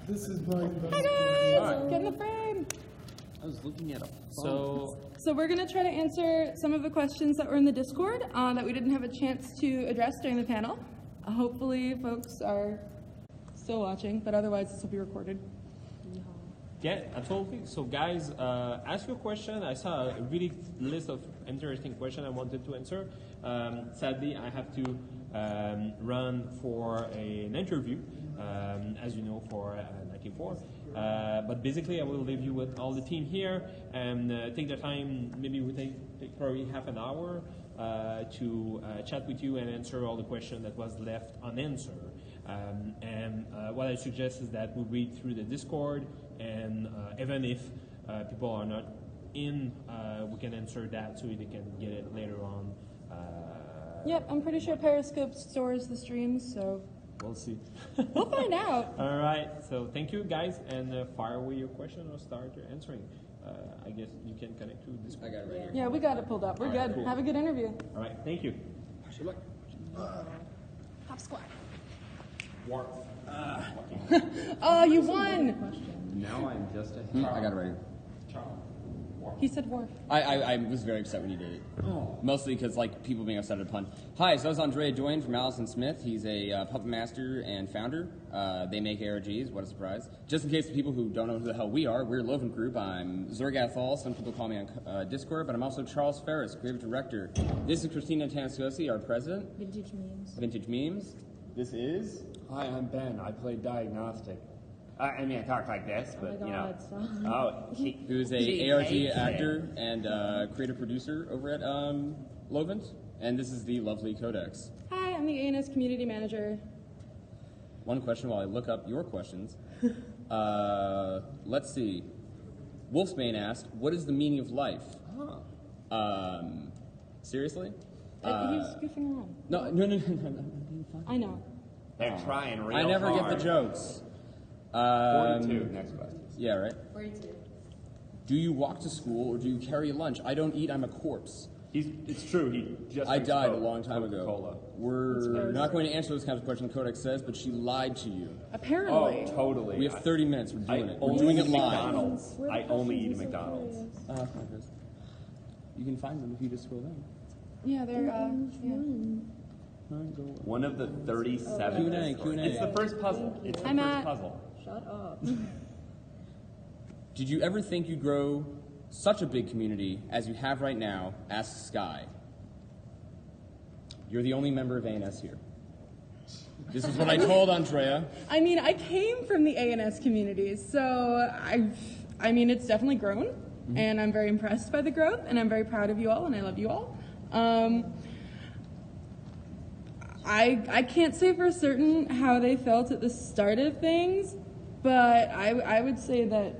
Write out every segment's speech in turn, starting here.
This is my. Hi guys! Get in the frame! I was looking at a phone. So we're going to try to answer some of the questions that were in the Discord that we didn't have a chance to address during the panel. Hopefully folks are still watching, but otherwise this will be recorded. Yeah, absolutely. So guys, ask your question. I saw a really list of interesting questions I wanted to answer. Sadly, I have to run for an interview, as you know, for 94. But basically, I will leave you with all the team here and take the time. Maybe we take probably half an hour to chat with you and answer all the questions that was left unanswered. And what I suggest is that we read through the Discord, and even if people are not in, we can answer that so they can get it later on. Yep, I'm pretty sure Periscope stores the streams, so we'll see. We'll find out. All right, so thank you guys, and fire away your question or start answering. I guess you can connect to Discord. I got it right here. Yeah, we got it pulled up. We're All right, good. cool. Have a good interview. All right, thank you. Good luck. Hop squat. Warp. Oh, you won! Now I'm just a... I got it right here. He said Worf. I was very upset when you did it. Oh. Mostly because, like, people being upset at a pun. Hi, so I was Andrea Doyen from Allison Smith. He's a puppet master and founder. They make ARGs. What a surprise. Just in case the people who don't know who the hell we are, we're Lovent Group. I'm Zergath Hall. Some people call me on Discord, but I'm also Charles Ferris, creative director. This is Kristina Atanasoski, our president. Vintage memes. Vintage memes. This is... Hi, I'm Ben. I play Diagnostic. I mean, I talk like this, but, Oh my God, stop. Who's a ARG actor and creative producer over at Lovent. And this is the lovely Codex. Hi, I'm the ANS community manager. One question while I look up your questions. Let's see. Wolfsbane asked, what is the meaning of life? Seriously? He's goofing around. No. I know. They're trying real I never hard. get the jokes. 42, next question. Yeah, right? 42. Do you walk to school or do you carry a lunch? I don't eat, I'm a corpse. It's true, he just I drinks died a Coke, long time ago. Coca-Cola. We're not going to answer those kinds of questions, Codex says, but she lied to you. Apparently. Oh, totally. We have 30 minutes. We're doing it. We're only doing eat it live. McDonald's. I only eat at McDonald's. You can find them if you just scroll down. Yeah, they're, yeah. One of the 37. Q&A. It's the first puzzle. It's the first puzzle. Shut up. Did you ever think you'd grow such a big community as you have right now? Asks Sky. You're the only member of ANS here. This is what I told Andrea. I mean, I came from the ANS community, so I mean, it's definitely grown, and I'm very impressed by the growth, and I'm very proud of you all, and I love you all. I can't say for certain how they felt at the start of things, but I would say that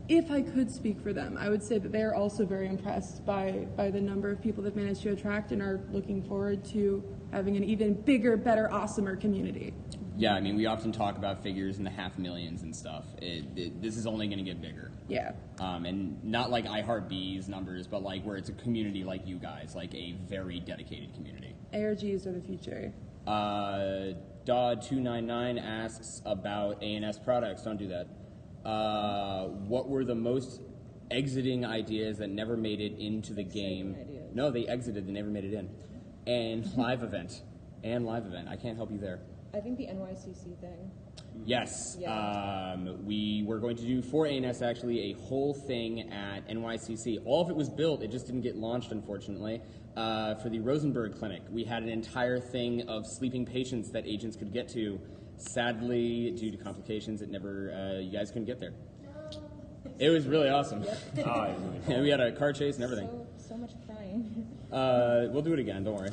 if I could speak for them, I would say that they're also very impressed by the number of people they've managed to attract and are looking forward to having an even bigger, better, awesomer community. Yeah, I mean, we often talk about figures in the half millions and stuff. This is only going to get bigger. Yeah. And not like iHeartBee's numbers, but like where it's a community like you guys, like a very dedicated community. ARGs are the future. Dodd299 asks about ANS products. Don't do that. What were the most exiting ideas that never made it into the game? No, they exited. They never made it in. And live event. I can't help you there. I think the NYCC thing. Yes. Yeah. We were going to do for ANS actually a whole thing at NYCC. All of it was built. It just didn't get launched, unfortunately. For the Rosenberg Clinic, we had an entire thing of sleeping patients that agents could get to. Sadly, due to complications, it never. You guys couldn't get there. It was really awesome. Yeah, we had a car chase and everything. So much crying. We'll do it again. Don't worry.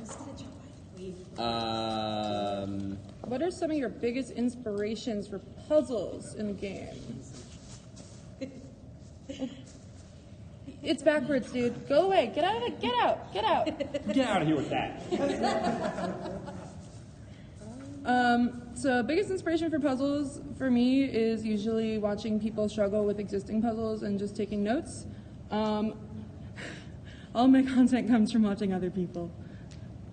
What are some of your biggest inspirations for puzzles in the game? It's backwards, dude. Go away. Get out of it. Get out. Get out. Get out of here with that. So biggest inspiration for puzzles for me is usually watching people struggle with existing puzzles and just taking notes. All my content comes from watching other people.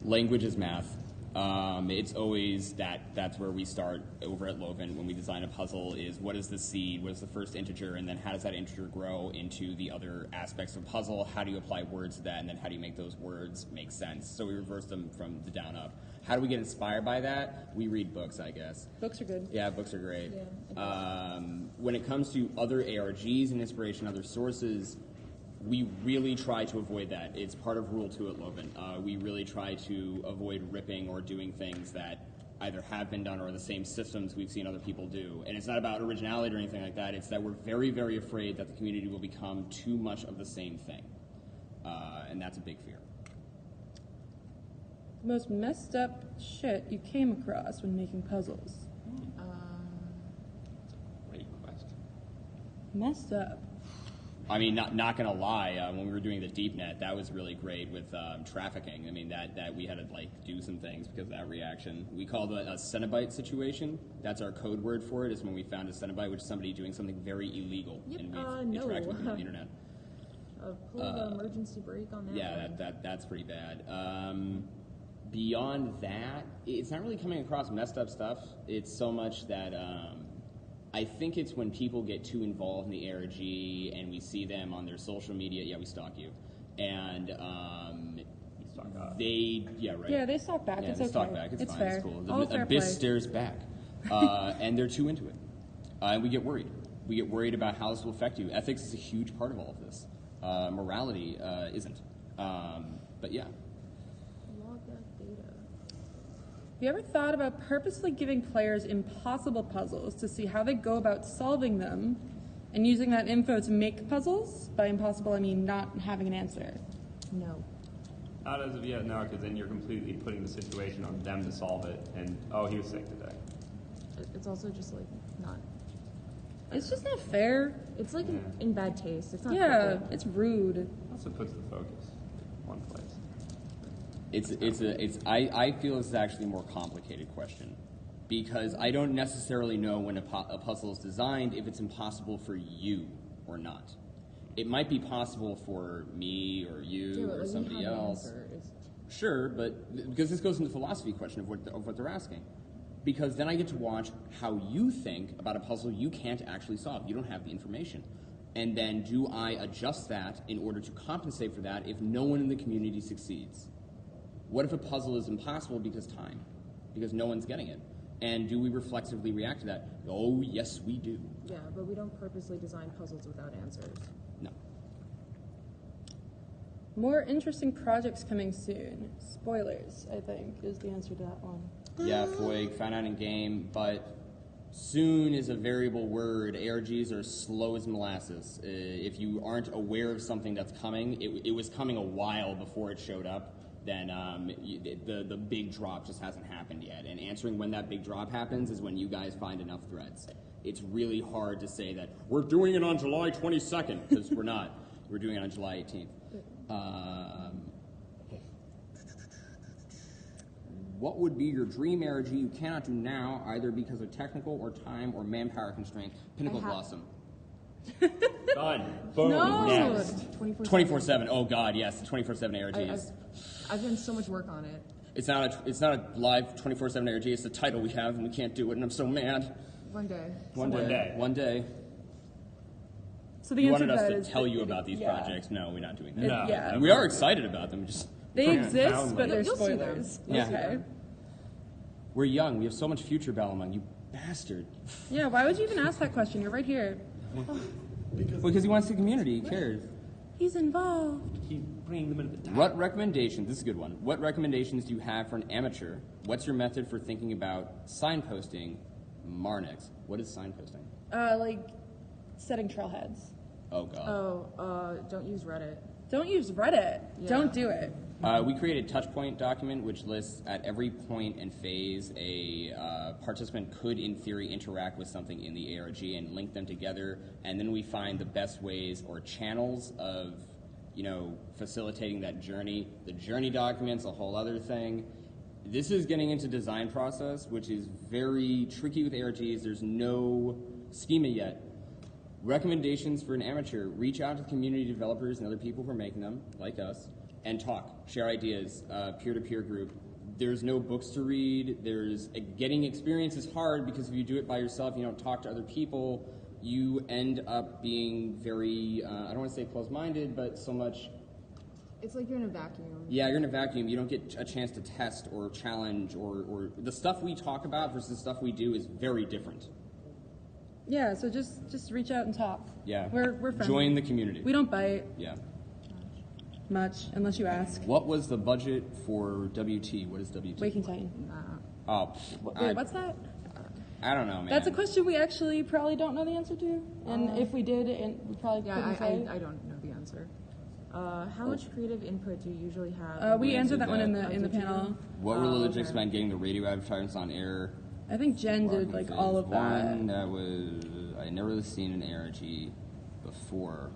Language is math. It's always that's where we start over at Lovent when we design a puzzle is what is the seed, what is the first integer, and then how does that integer grow into the other aspects of the puzzle, how do you apply words to that, and then how do you make those words make sense? So we reverse them from the down up. How do we get inspired by that? We read books, I guess. Books are good. Yeah, books are great. Yeah, When it comes to other ARGs and inspiration, other sources, we really try to avoid that. It's part of Rule 2 at Lovent. We really try to avoid ripping or doing things that either have been done or the same systems we've seen other people do. And it's not about originality or anything like that. It's that we're very, very afraid that the community will become too much of the same thing. And that's a big fear. The most messed up shit you came across when making puzzles. Great question. Messed up. I mean, not gonna lie. When we were doing the deep net, that was really great with trafficking. I mean, that we had to like do some things because of that reaction. We called it a Cenobite situation. That's our code word for it. Is when we found a Cenobite, which is somebody doing something very illegal, Yep, and no. interacted with them on the internet. Pull the emergency brake on that. Yeah, one. that's pretty bad. Beyond that, it's not really coming across messed up stuff. It's so much that I think it's when people get too involved in the ARG and we see them on their social media. Yeah, we stalk you, and they right. Yeah, they stalk back. Yeah, It's they okay. stalk back. It's fine. fair. It's cool. All The fair abyss play. stares back, and they're too into it, and we get worried. We get worried about how this will affect you. Ethics is a huge part of all of this. Morality isn't. But yeah. Log that data. Have you ever thought about purposely giving players impossible puzzles to see how they go about solving them and using that info to make puzzles? By impossible, I mean not having an answer. No. Not as of yet, no, because then you're completely putting the situation on them to solve it, and, oh, he was sick today. It's also just like not. It's just not fair. It's like Yeah. in bad taste. It's not. Yeah, cool. it's rude. Also puts the focus in one place. I feel it's actually a more complicated question because I don't necessarily know when a puzzle is designed if it's impossible for you or not. It might be possible for me or you Yeah, but, or like, we somebody have an else. answer. It's- Sure, but because this goes into the philosophy question of what they're asking. Because then I get to watch how you think about a puzzle you can't actually solve. You don't have the information. And then do I adjust that in order to compensate for that if no one in the community succeeds? What if a puzzle is impossible because time? Because no one's getting it? And do we reflexively react to that? Oh, yes, we do. Yeah, but we don't purposely design puzzles without answers. No. More interesting projects coming soon. Spoilers, I think, is the answer to that one. Yeah, Foig, found out in game, but soon is a variable word. ARGs are slow as molasses. If you aren't aware of something that's coming, it was coming a while before it showed up, then the big drop just hasn't happened yet. And answering when that big drop happens is when you guys find enough threads. It's really hard to say that we're doing it on July 22nd, because we're not. We're doing it on July 18th. What would be your dream ARG you cannot do now, either because of technical or time or manpower constraints? Pinnacle Blossom. Done. Boom. No. Next. 24/7. 24/7. Oh God, yes, the 24/7 ARGs. I've done so much work on it. It's not a live 24/7 ARG. It's the title we have, and we can't do it, and I'm so mad. One day. One day. One day. So the You answer wanted to us that to is tell that- you about these yeah. projects. No, we're not doing that. No. Yeah. And we are excited about them. Just They Yeah, exist, sound but like- they're You'll see them. spoilers. Yeah. Okay. we're young. We have so much future, Balamung. You bastard. Yeah, why would you even ask that question? You're right here. Because he wants the community. He cares. He's involved. Keep bringing them into the What recommendations, this is a good one, what recommendations do you have for an amateur? What's your method for thinking about signposting Marnix? What is signposting? Like setting trailheads. Oh, God. Don't use Reddit. Don't use Reddit. Yeah. Don't do it. We created a touchpoint document which lists at every point and phase a participant could, in theory, interact with something in the ARG and link them together, and then we find the best ways or channels of, facilitating that journey. The journey document's a whole other thing. This is getting into design process, which is very tricky with ARGs. There's no schema yet. Recommendations for an amateur: reach out to the community developers and other people who are making them, like us, and talk, share ideas, peer-to-peer group. there's no books to read. Getting experience is hard because if you do it by yourself, you don't talk to other people, you end up being very, I don't want to say closed-minded, but so much... It's like you're in a vacuum. Yeah, you're in a vacuum. You don't get a chance to test or challenge or the stuff we talk about versus the stuff we do is very different. Yeah, so just reach out and talk. Yeah. We're friendly. Join the community. We don't bite Yeah. much unless you ask. What was the budget for WT? What is WT? Waking Titan. Oh, Wait, what's that? I don't know, man. That's a question we actually probably don't know the answer to. And if we did, and we probably couldn't say. I don't know the answer. How much creative input do you usually have? We answered that one in Oh, the did you? panel. What were the logistics okay. behind getting the radio advertisements on air? I think Jen did like all of that. One that was I had never really seen an ARG before.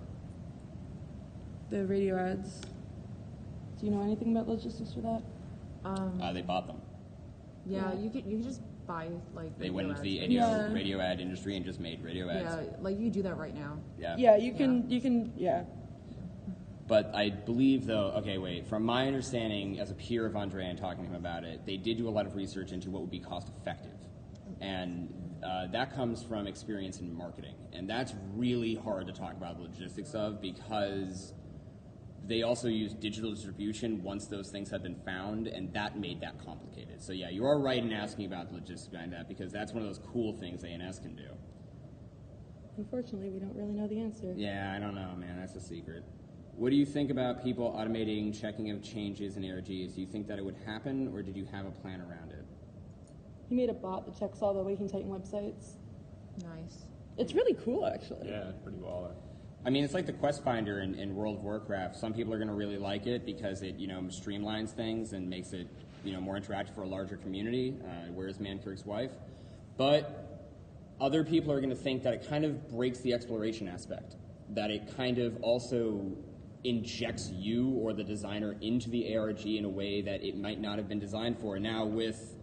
The radio ads. Do you know anything about logistics for that? They bought them. Yeah, you could just buy like. They went into the Yeah. radio ad industry and just made radio ads. Yeah, like you do that right now. Yeah. Yeah, you can, yeah. But I believe, though, okay, wait, from my understanding as a peer of Andre and talking to him about it, they did do a lot of research into what would be cost effective. And that comes from experience in marketing. And that's really hard to talk about the logistics of because they also use digital distribution once those things have been found, and that made that complicated. So yeah, you are right in asking about the logistics behind that because that's one of those cool things A&S can do. Unfortunately, we don't really know the answer. Yeah, I don't know, man. That's a secret. What do you think about people automating checking of changes in ARGs? Do you think that it would happen, or did you have a plan around it? He made a bot that checks all the Waking Titan websites. Nice. It's really cool, actually. Yeah, it's pretty baller. I mean, it's like the quest finder in World of Warcraft. Some people are going to really like it because it, streamlines things and makes it, more interactive for a larger community. Where's Mankirk's wife? But other people are going to think that it kind of breaks the exploration aspect. That it kind of also injects you or the designer into the ARG in a way that it might not have been designed for. Now with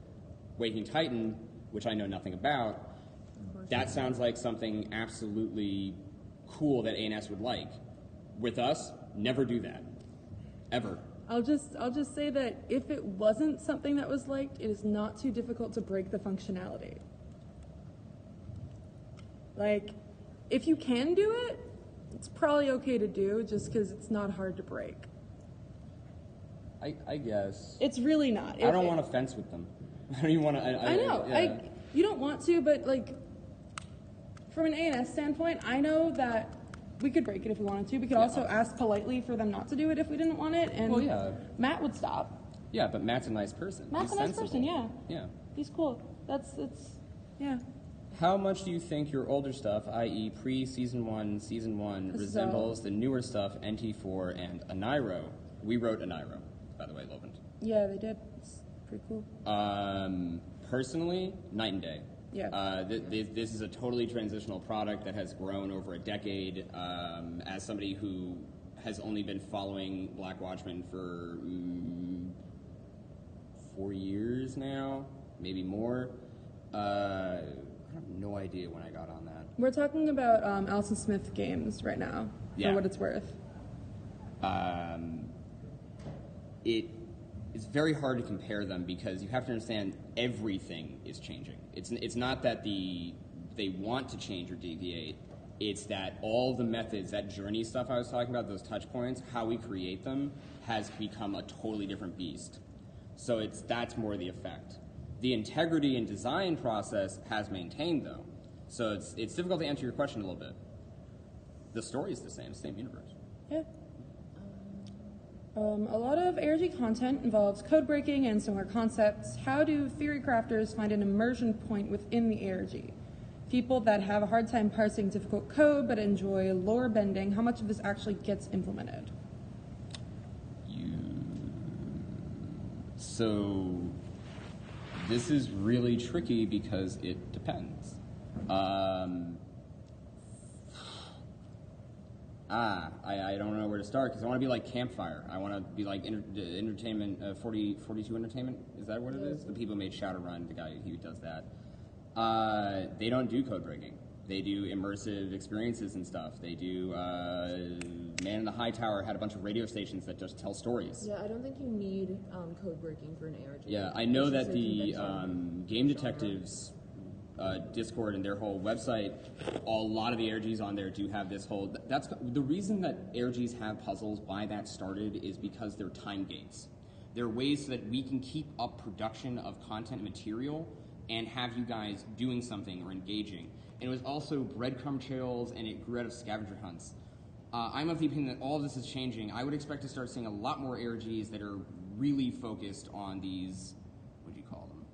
Waking Titan, which I know nothing about, that sounds like something absolutely cool that A&S would like. With us, never do that. Ever. I'll just say that if it wasn't something that was liked, it is not too difficult to break the functionality. Like, if you can do it, it's probably okay to do just because it's not hard to break. I guess. It's really not. I don't want to fence with them. I don't even want to. I know. Yeah. You don't want to, but like, from an A&S standpoint, I know that we could break it if we wanted to. We could also ask politely for them not to do it if we didn't want it, and Matt would stop. Yeah, but Matt's a nice person. Matt's He's a nice sensible. person, yeah. Yeah. He's cool. Yeah. How much do you think your older stuff, i.e. pre-Season 1, Season 1, resembles the newer stuff, NT4 and Anairo? We wrote Anairo, by the way, Lovent. Yeah, they did. It's pretty cool. Personally, night and day. Yeah. This is a totally transitional product that has grown over a decade. As somebody who has only been following Black Watchmen for 4 years now, maybe more. I have no idea when I got on that. We're talking about Alison Smith games right now, for what it's worth. It's very hard to compare them because you have to understand everything is changing. It's not that they want to change or deviate. It's that all the methods, that journey stuff I was talking about, those touch points, how we create them, has become a totally different beast. So that's more the effect. The integrity and design process has maintained, though. So it's difficult to answer your question a little bit. The story's the same universe. Yeah. A lot of ARG content involves code breaking and similar concepts. How do theory crafters find an immersion point within the ARG? People that have a hard time parsing difficult code but enjoy lore bending, how much of this actually gets implemented? So this is really tricky because it depends. I don't know where to start because I want to be like Campfire. I want to be like Entertainment, 42 Entertainment. Is that what it is? The people who made Shadowrun, the guy who does that. They don't do code breaking. They do immersive experiences and stuff. They do Man in the High Tower had a bunch of radio stations that just tell stories. Yeah, I don't think you need code breaking for an ARG. Yeah, I know It's that just a the conventional Game Detectives Discord and their whole website, a lot of the ARGs on there do have this whole. That's the reason that ARGs have puzzles. Why that started is because they're time gates. They're ways so that we can keep up production of content material and have you guys doing something or engaging. And it was also breadcrumb trails, and it grew out of scavenger hunts. I'm of the opinion that all of this is changing. I would expect to start seeing a lot more ARGs that are really focused on these, what do you call them?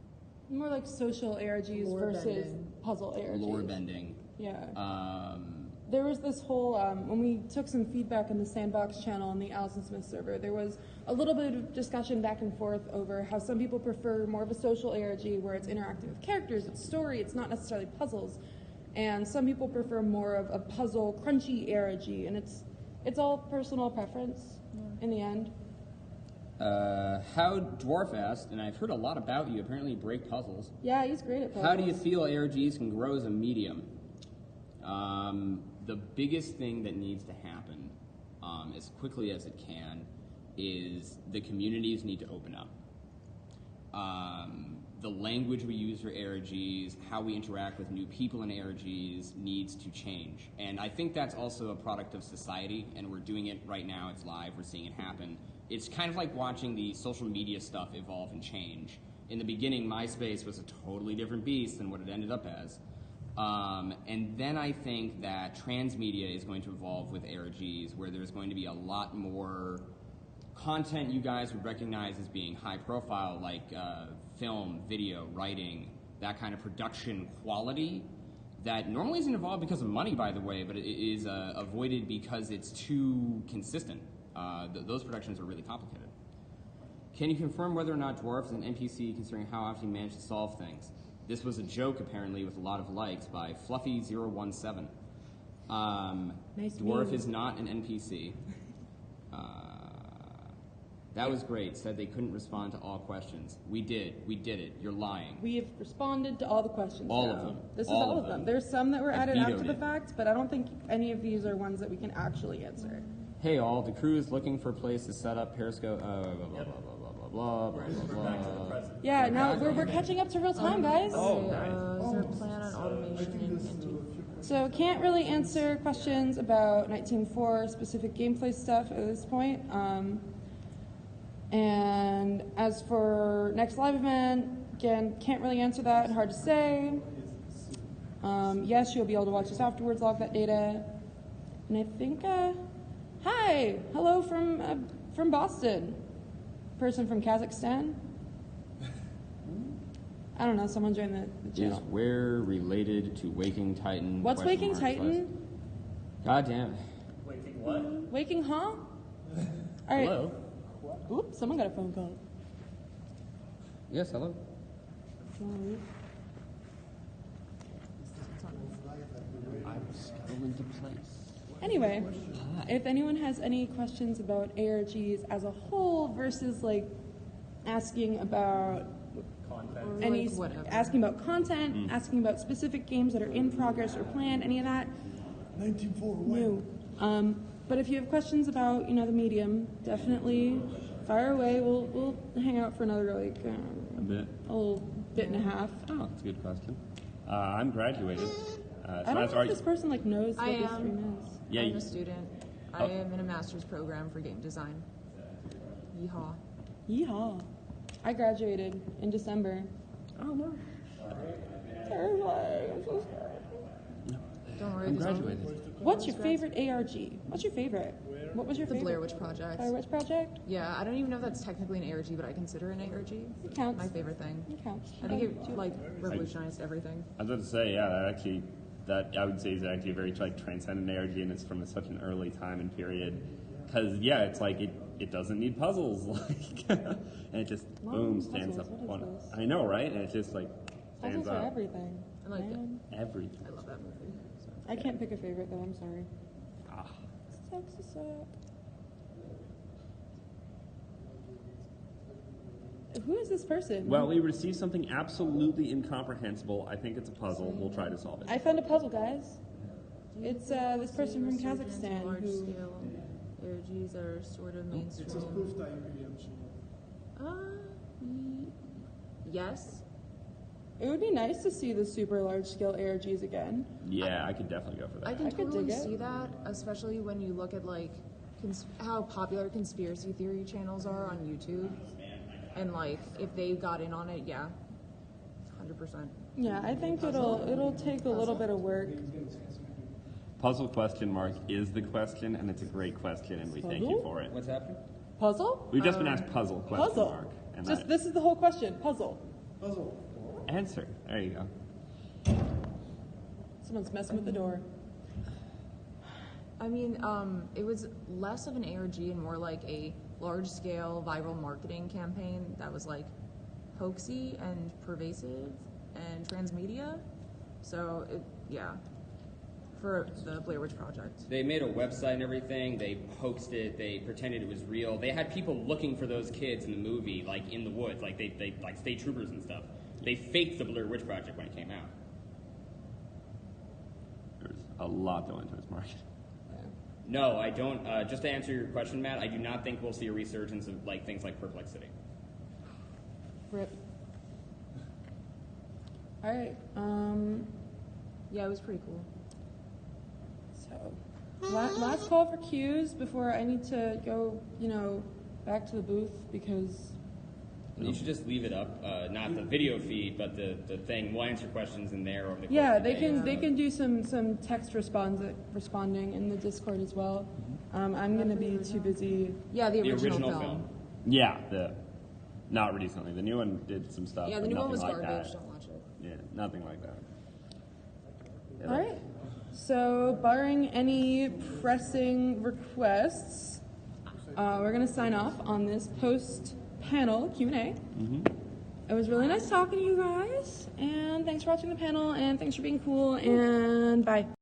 More like social ARGs Lore versus bending. puzzle ARGs. Lore bending. Yeah. There was this whole, when we took some feedback in the Sandbox channel on the Alison Smith server, there was a little bit of discussion back and forth over how some people prefer more of a social ARG where it's interacting with characters, it's story, it's not necessarily puzzles. And some people prefer more of a puzzle, crunchy ARG, and it's all personal preference in the end. How Dwarf asked, and I've heard a lot about you, apparently you break puzzles. Yeah, he's great at puzzles. How do you feel ARGs can grow as a medium? The biggest thing that needs to happen as quickly as it can is the communities need to open up. The language we use for ARGs, how we interact with new people in ARGs needs to change. And I think that's also a product of society, and we're doing it right now. It's live. We're seeing it happen. It's kind of like watching the social media stuff evolve and change. In the beginning, MySpace was a totally different beast than what it ended up as. And then I think that transmedia is going to evolve with ARGs, where there's going to be a lot more content you guys would recognize as being high profile, like film, video, writing, that kind of production quality that normally isn't involved because of money, by the way, but it is avoided because it's too consistent. Those productions are really complicated. Can you confirm whether or not Dwarf is an NPC, considering how often you manage to solve things? This was a joke, apparently, with a lot of likes by Fluffy017. Nice Dwarf meme. is not an NPC. That was great. Said they couldn't respond to all questions. We did. We did it. You're lying. We have responded to all the questions. All now. of them. This is All all of of them. them. There's some that were I added after vetoed the it. fact, but I don't think any of these are ones that we can actually answer. Hey, all. The crew is looking for a place to set up Periscope. Blah, blah, blah, blah, blah, blah, blah, blah. Yeah, now we're catching up to real time, guys. Is there a plan on automation into? So can't really answer questions about Night Team 4 specific gameplay stuff at this point. And as for next live event, again, can't really answer that, hard to say. Yes, you'll be able to watch this afterwards, log that data. And I think, hi, hello from Boston. Person from Kazakhstan. I don't know, someone joined the Is channel. where related to Waking Titan? What's Question Waking mark, Titan? God damn it. Waking what? Waking, huh? All right. Hello? Oops, someone got a phone call. Yes, hello. I'm still into place. Anyway, if anyone has any questions about ARGs as a whole versus like asking about any Like whatever. asking about content, asking about specific games that are in progress or planned, any of that, 1904. no. But if you have questions about the medium, definitely fire away. We'll hang out for another like A bit. a little bit and a half. Oh, that's a good question. I'm graduated. I don't know if this person like knows what I this am. stream is. Yeah, I'm you- a student. I am in a master's program for game design. Yeehaw. Yeehaw! I graduated in December. Oh, no. Terrifying. I'm so scared. Don't worry. I'm there's only graduated. What's your favorite ARG? What's your favorite? What was your The favorite? Blair Witch Project. Blair Witch Project? Yeah, I don't even know if that's technically an ARG, but I consider it an ARG. It counts. My favorite thing. It counts. I think it like revolutionized everything. I was about to say, yeah, that I would say is actually a very like transcendent ARG, and it's from such an early time and period. Because yeah, it's like it doesn't need puzzles, like, and it just boom stands puzzles, up. what is on this? I know, right? And it just like stands Puzzles are up. everything. I like it. Man. Everything. I love that movie. So. I can't pick a favorite though. I'm sorry. Ah. Sucks. Who is this person? Well, we received something absolutely incomprehensible. I think it's a puzzle. We'll try to solve it. I found a puzzle, guys. It's this person from Kazakhstan Large who. scale ARGs are sort of mainstream. It's a spoof diary, I'm sure. Yes. It would be nice to see the super large scale ARGs again. Yeah, I could definitely go for that. I can I could totally dig it. see that, especially when you look at like how popular conspiracy theory channels are on YouTube, and like if they got in on it, yeah, 100%. Yeah, I think it'll take a little bit of work. Puzzle question mark is the question, and it's a great question, and we thank you Puzzle? for it. What's happening? Puzzle? We've just been asked puzzle question Puzzle. mark. And Just that- this is the whole question. Puzzle. Puzzle. answer. There you go. Someone's messing with the door. I mean, it was less of an ARG and more like a large-scale viral marketing campaign that was like hoaxy and pervasive and transmedia. So, yeah, for the Blair Witch Project. They made a website and everything. They hoaxed it. They pretended it was real. They had people looking for those kids in the movie, like in the woods, like they like state troopers and stuff. They faked the Blair Witch Project when it came out. There's a lot that went into this market. No, I don't. Just to answer your question, Matt, I do not think we'll see a resurgence of like things like perplexity. Rip. All right. Yeah, it was pretty cool. So, last call for cues before I need to go, back to the booth because. You should just leave it up, not the video feed, but the thing. We'll answer questions in there over the course Yeah, of the they day. can they can do some text responding in the Discord as well. I'm gonna be too busy. Yeah, the The original, original film. film. Yeah, not recently. The new one did some stuff. Yeah, the but new one nothing was like garbage. that. Don't watch it. Yeah, nothing like that. Yeah, All right. So, barring any pressing requests, we're gonna sign off on this post-panel Q&A. It was really nice talking to you guys, and thanks for watching the panel, and thanks for being cool, and bye.